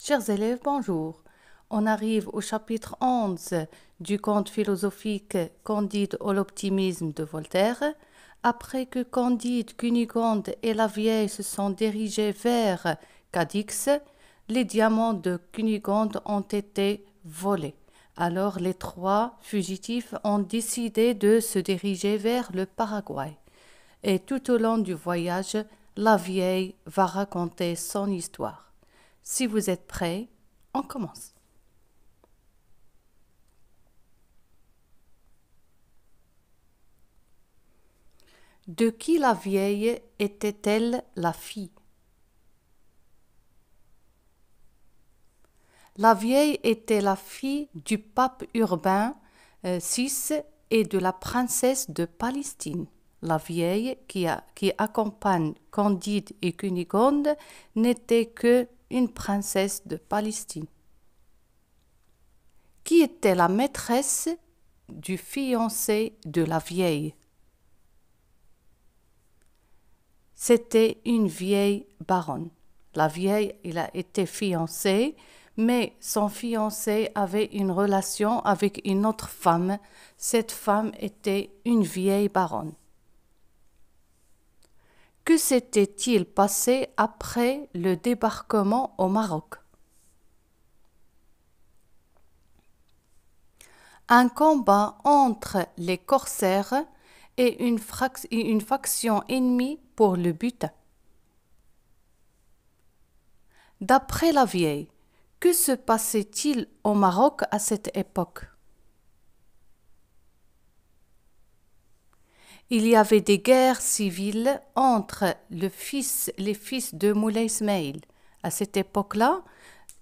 Chers élèves, bonjour. On arrive au chapitre 11 du conte philosophique Candide ou l'optimisme de Voltaire. Après que Candide, Cunégonde et la vieille se sont dirigés vers Cadix, les diamants de Cunégonde ont été volés. Alors les trois fugitifs ont décidé de se diriger vers le Paraguay. Et tout au long du voyage, la vieille va raconter son histoire. Si vous êtes prêts, on commence. De qui la vieille était-elle la fille? La vieille était la fille du pape Urbain VI et de la princesse de Palestine. La vieille qui accompagne Candide et Cunégonde n'était que une princesse de Palestine. Qui était la maîtresse du fiancé de la vieille? C'était une vieille baronne. La vieille, il a été fiancée, mais son fiancé avait une relation avec une autre femme. Cette femme était une vieille baronne. Que s'était-il passé après le débarquement au Maroc? Un combat entre les corsaires et une faction ennemie pour le butin. D'après la vieille, que se passait-il au Maroc à cette époque? Il y avait des guerres civiles entre les fils de Moulay Ismaïl. À cette époque-là,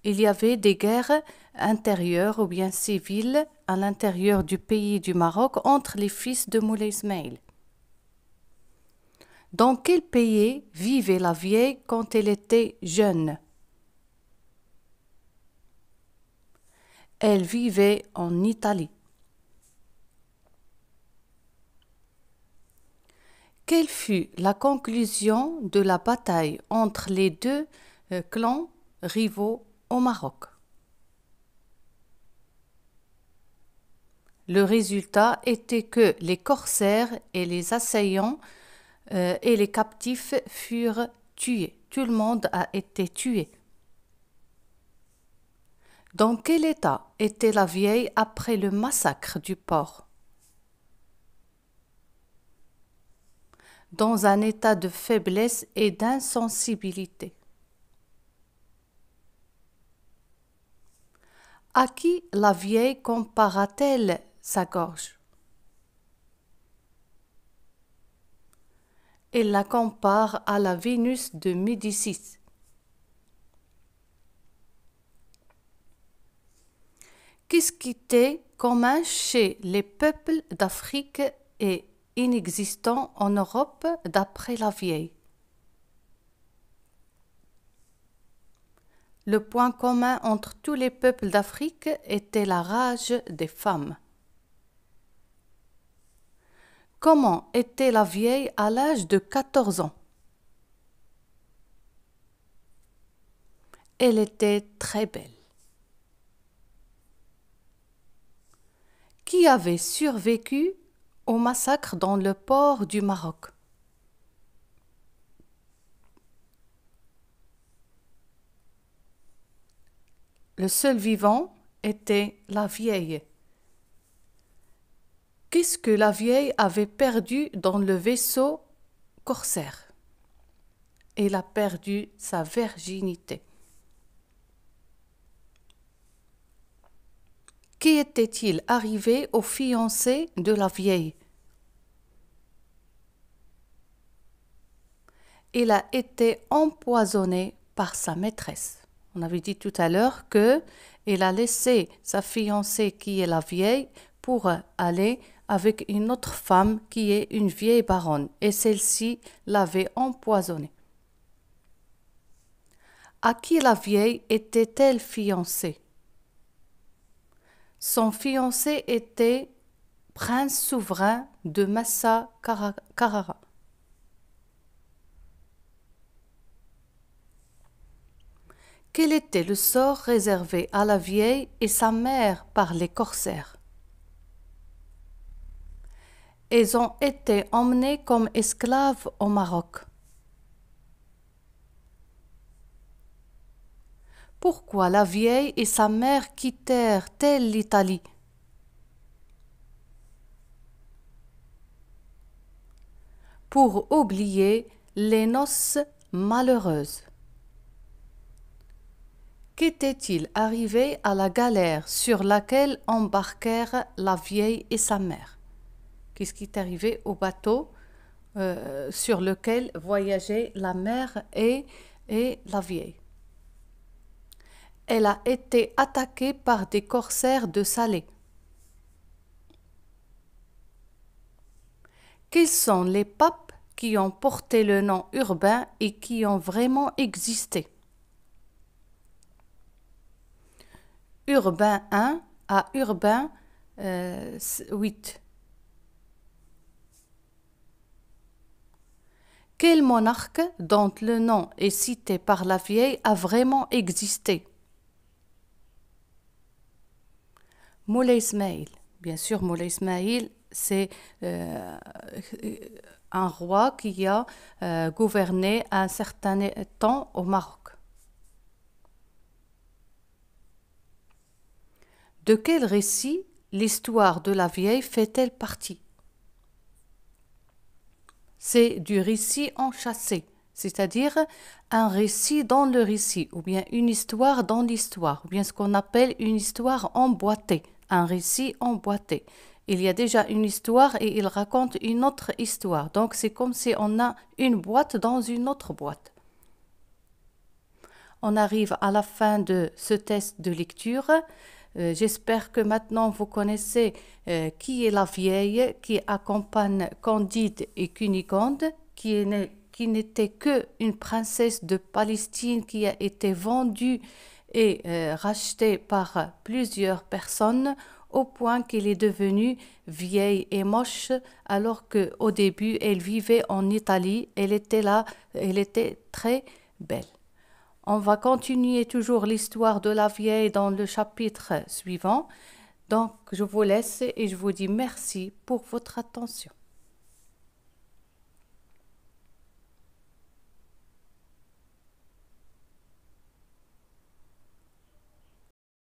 il y avait des guerres intérieures ou bien civiles à l'intérieur du pays du Maroc entre les fils de Moulay Ismaïl. Dans quel pays vivait la vieille quand elle était jeune? Elle vivait en Italie. Quelle fut la conclusion de la bataille entre les deux clans rivaux au Maroc? Le résultat était que les corsaires et les assaillants et les captifs furent tués. Tout le monde a été tué. Dans quel état était la vieille après le massacre du port? Dans un état de faiblesse et d'insensibilité. À qui la vieille compara-t-elle sa gorge? Elle la compare à la Vénus de Médicis. Qu'est-ce qui était commun chez les peuples d'Afrique et inexistant en Europe d'après la vieille? Le point commun entre tous les peuples d'Afrique était la rage des femmes. Comment était la vieille à l'âge de 14 ans? Elle était très belle. Qui avait survécu au massacre dans le port du Maroc? Le seul vivant était la vieille. Qu'est-ce que la vieille avait perdu dans le vaisseau corsaire? Elle a perdu sa virginité. Qu'était-il arrivé au fiancé de la vieille? Il a été empoisonné par sa maîtresse. On avait dit tout à l'heure qu'il a laissé sa fiancée qui est la vieille pour aller avec une autre femme qui est une vieille baronne et celle-ci l'avait empoisonné. À qui la vieille était-elle fiancée? Son fiancé était prince souverain de Massa Carrara. Quel était le sort réservé à la vieille et sa mère par les corsaires? Elles ont été emmenées comme esclaves au Maroc. Pourquoi la vieille et sa mère quittèrent-elles l'Italie? Pour oublier les noces malheureuses. Qu'était-il arrivé à la galère sur laquelle embarquèrent la vieille et sa mère? Qu'est-ce qui est arrivé au bateau sur lequel voyageaient la mère et la vieille? Elle a été attaquée par des corsaires de Salé. Quels sont les papes qui ont porté le nom Urbain et qui ont vraiment existé? Urbain I à Urbain VIII. Quel monarque dont le nom est cité par la vieille a vraiment existé? Moulay Ismail. Bien sûr, Moulay Ismail, c'est un roi qui a gouverné un certain temps au Maroc. De quel récit l'histoire de la vieille fait-elle partie? C'est du récit enchâssé, c'est-à-dire un récit dans le récit, ou bien une histoire dans l'histoire, ou bien ce qu'on appelle une histoire emboîtée, un récit emboîté. Il y a déjà une histoire et il raconte une autre histoire. Donc c'est comme si on a une boîte dans une autre boîte. On arrive à la fin de ce test de lecture. J'espère que maintenant vous connaissez qui est la vieille qui accompagne Candide et Cunégonde, qui n'était que une princesse de Palestine qui a été vendue et rachetée par plusieurs personnes au point qu'elle est devenue vieille et moche alors qu'au début elle vivait en Italie. Elle était là, elle était très belle. On va continuer toujours l'histoire de la vieille dans le chapitre suivant. Donc, je vous laisse et je vous dis merci pour votre attention.